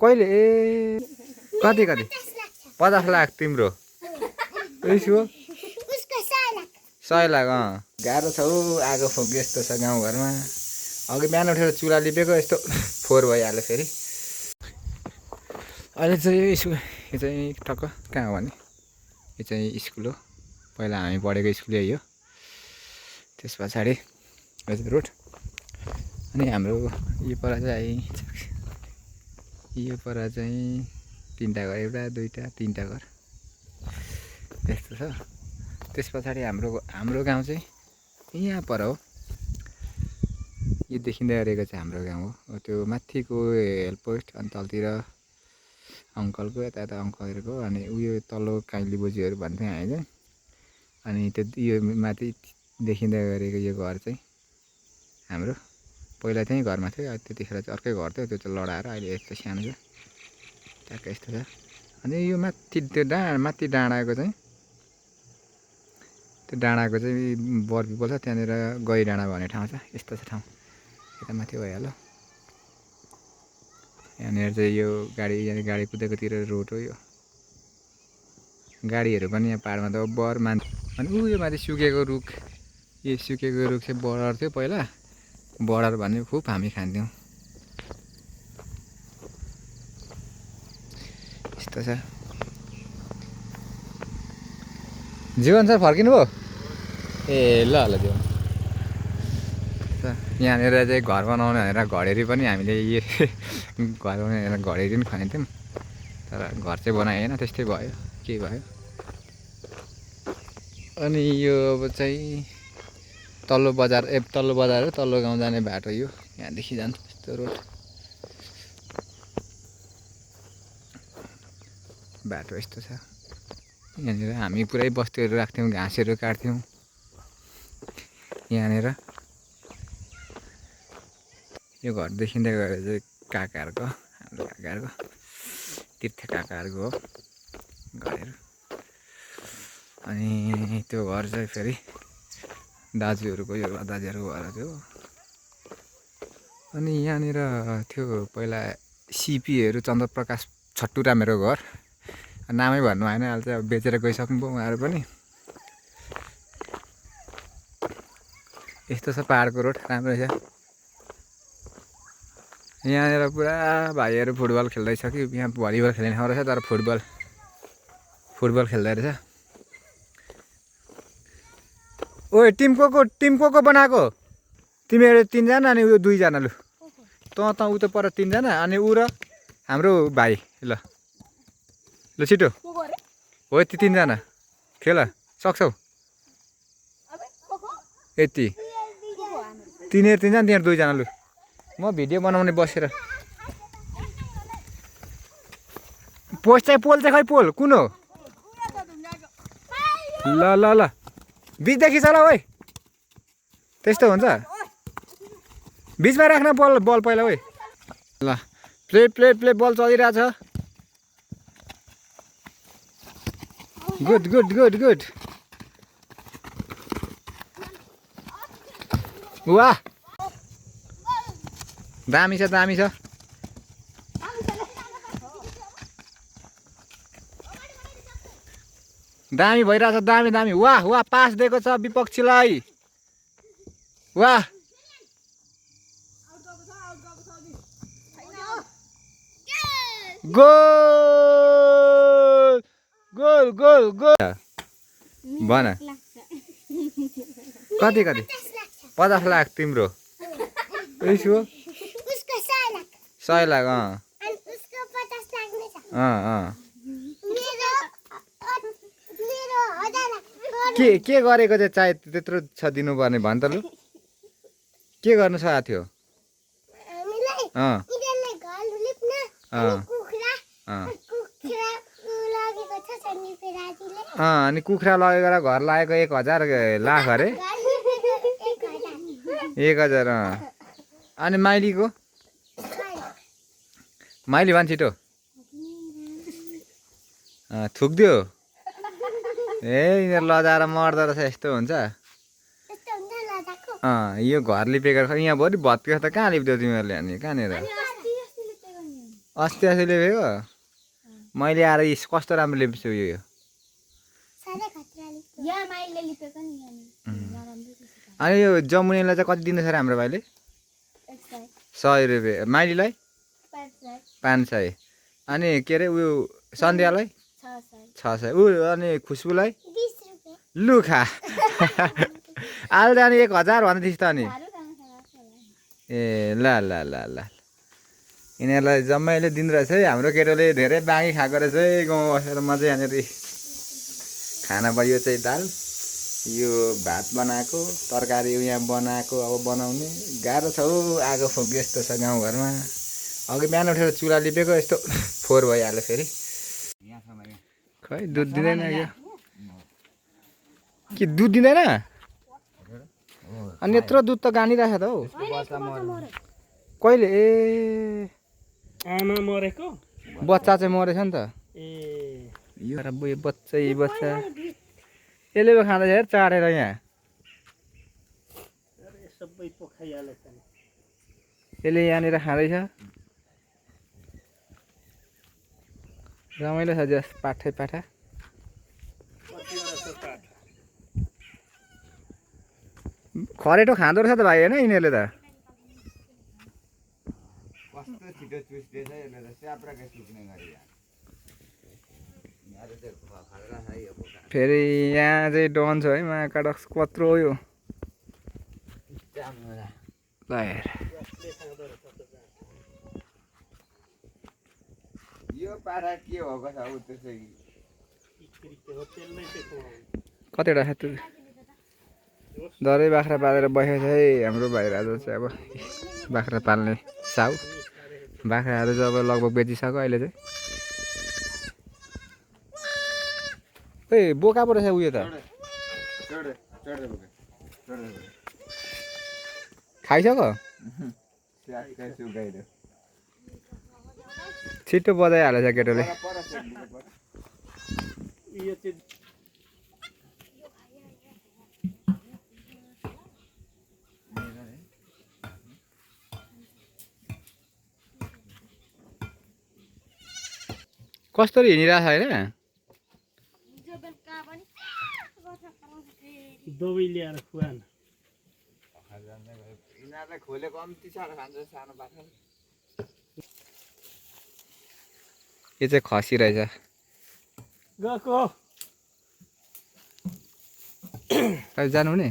कहिले ए कति 50 लाख तिम्रो 100 लाख गाह्रो छ हौ आगो फोक यस्तो छ गाउँघरमा अघि बिहान उठेर चुला लिपेको यस्तो फोहोर भइहाल्यो फेरि अहिले चाहिँ यो चाहिँ ठक्क कहाँ हो भने यो चाहिँ स्कुल हो पहिला हामी पढेको स्कुल यो त्यस पछाडि रोड अनि हाम्रो यो पर चाहिँ 3टा घर एउटा 2टा 3टा घर त्यस्तो छ त्यस पछाडि हाम्रो गाउँ चाहिँ यहाँ पर हो यो देखिँदै गरेको चाहिँ हाम्रो गाउँ हो त्यो माथिको हेल्प पोस्ट अनि तलतिर अङ्कलको यता अङ्कलहरूको अनि उयो तल्लो काइली बोजूहरू भन्थ्यो हामी अनि त्यो यो माथि देखिँदै गरेको यो घर चाहिँ हाम्रो पहिला चाहिँ घरमा थियो त्यतिखेर चाहिँ अर्कै घर थियो त्यो चाहिँ लडाएर अहिले यस्तो सानो छ ट्याक्क यस्तो छ अनि यो माथि त्यो माथि डाँडाको चाहिँ बर पिपल छ त्यहाँनिर गै डाँडा भन्ने ठाउँ छ यस्तो छ ठाउँ यता माथि भइहाल्यो यहाँनिर चाहिँ यो गाडी कुदेकोतिर रोड हो यो गाडीहरू पनि यहाँ पाहाडमा त बर मान्छे अनि यो माथि सुकेको रुख चाहिँ बडर थियो पहिला बडर भन्ने खुब हामी खान्थ्यौँ यस्तो छ जीवन सर फर्किनु भयो ए ल जीवन यहाँनिर चाहिँ घर बनाउने भनेर घडेरी पनि हामीले घर बनाउने भनेर घडेरी पनि खनेथ्यौँ तर घर चाहिँ बनाएन त्यस्तै भयो के भयो अनि यो अब चाहिँ तल्लो बजार तल्लो गाउँ जाने बाटो यो यहाँदेखि जान्छ यस्तो रोड बाटो यस्तो छ यहाँनिर हामी पुरै बस्तीहरू राख्थ्यौँ घाँसहरू काट्थ्यौँ यहाँनिर यो घर देखिँदै गएर चाहिँ काकाहरूको हाम्रो काकाहरूको तीर्थ काकाहरूको हो घरहरू अनि त्यो घर चाहिँ फेरि दाजुहरूको दाजुहरूको घर थियो अनि यहाँनिर थियो पहिला सिपीहरू चन्द्रप्रकाश छट्टुरा मेरो घर नामै भन्नु भएन अहिले चाहिँ अब बेचेर गइसक्नु भयो उहाँहरू पनि यस्तो छ पाहाडको रोड राम्रो छ यहाँनिर पुरा भाइहरू फुटबल खेल्दैछ कि यहाँ भलिबल खेल्ने ठाउँ रहेछ तर फुटबल खेल्दै रहेछ ओए टिम को बनाएको तिमीहरू 3जना अनि उयो 2जना लु त उता पर 3जना अनि ऊ र हाम्रो भाइ ल छिटो हो यति 3जना खेल सक्छौ यति तिनीहरू 3जना तिनीहरू 2जना लु म भिडियो बनाउने बसेर पोल चाहिँ खै पोल कुन हो ल बिचदेखि चला ओइ त्यस्तो हुन्छ बिचमा राख्न बल पहिला ओइ ल प्ले बल चलिरहेछ गुड वाह दामी छ दामी भइरहेछ दामी वाह पास दिएको छ विपक्षीलाई वाह गोल भन कति 50 लाख तिम्रो 100 लाख के गरेको चाहिँ चाहे त्यत्रो छ दिनुपर्ने भन् त लु के गर्नु सकेको थियो अनि कुखुरा लगेर घर लागेको 1000 लाख अरे 1000 अनि माइली भन् छिटो थुक्दियो ए यिनीहरू लजाएर मर्दो रहेछ यस्तो हुन्छ यो घर लिपेको यहाँ भरि भत्कियो त कहाँ लिप्दियो तिमीहरूले अनि कहाँनिर अस्ति अस्ति ल्याएको मैले आएर कस्तो राम्रो लिप्छु यो अनि यो जमुनेलाई चाहिँ कति दिँदैछ र हाम्रो भाइले 100 रुपियाँ माइलीलाई 500 अनि के अरे उयो सन्ध्यालाई 600 ऊ अनि खुसबुलाई 20 रुपियाँ लु खा आलु अनि 1000 भन्दै थिइस् त अनि ए ल ल ल ल यिनीहरूलाई जम्मैले दिँदोरहेछ है हाम्रो केटोले धेरै बाँकी खाएको रहेछ है गाउँ बसेर मजा यहाँनिर खाना भयो चाहिँ दाल यो भात बनाएको तरकारी यहाँ बनाएको अब बनाउने गाह्रो छ हौ आगो फुक यस्तो छ गाउँघरमा अघि बिहान उठेर चुल्हा लिपेको यस्तो फोहोर भइहाल्यो फेरि खै दुध दिँदैन यो के दुध दिँदैन अनि यत्रो दुध त गानिरहेछ त हौ कहिले ए आमा मरेको बच्चा चाहिँ मरेछ नि त ए यो बच्चा बच्चा यसले पो खाँदैछ हेर चाटेर यहाँ सबै पोखाइहालेछ यसले यहाँनिर खाँदैछ रमाइलो छ जस पाठै पाठा खरेटो खाँदो रहेछ त भाइ होइन यिनीहरूले त कस्तो छिटो चुस्दैछ यसले त स्याप्राकै सुक्ने गरी फेरि यहाँ चाहिँ डन छ है महाकाडक्स कत्रो यो ल हेर यो पारा के भएको छ हौ त्यसै कतिवटा छ त्यो दरै बाख्रा पालेर बसेको छ है हाम्रो भाइ राजा चाहिँ अब बाख्रा पाल्ने साउ बाख्राहरू चाहिँ अब लगभग बेचिसक्यो अहिले चाहिँ ओइ बोका पो रहेछ उयो त खाइसक्यो छिट्टो बजाइहालेछ केटोले कसरी हिँडिरहेछ होइन दबाई ल्याएर खुवान यिनीहरूलाई खोले कम्ती छ खान्छ सानो बाख्रा यो चाहिँ खसी रहेछ गएको जानु नि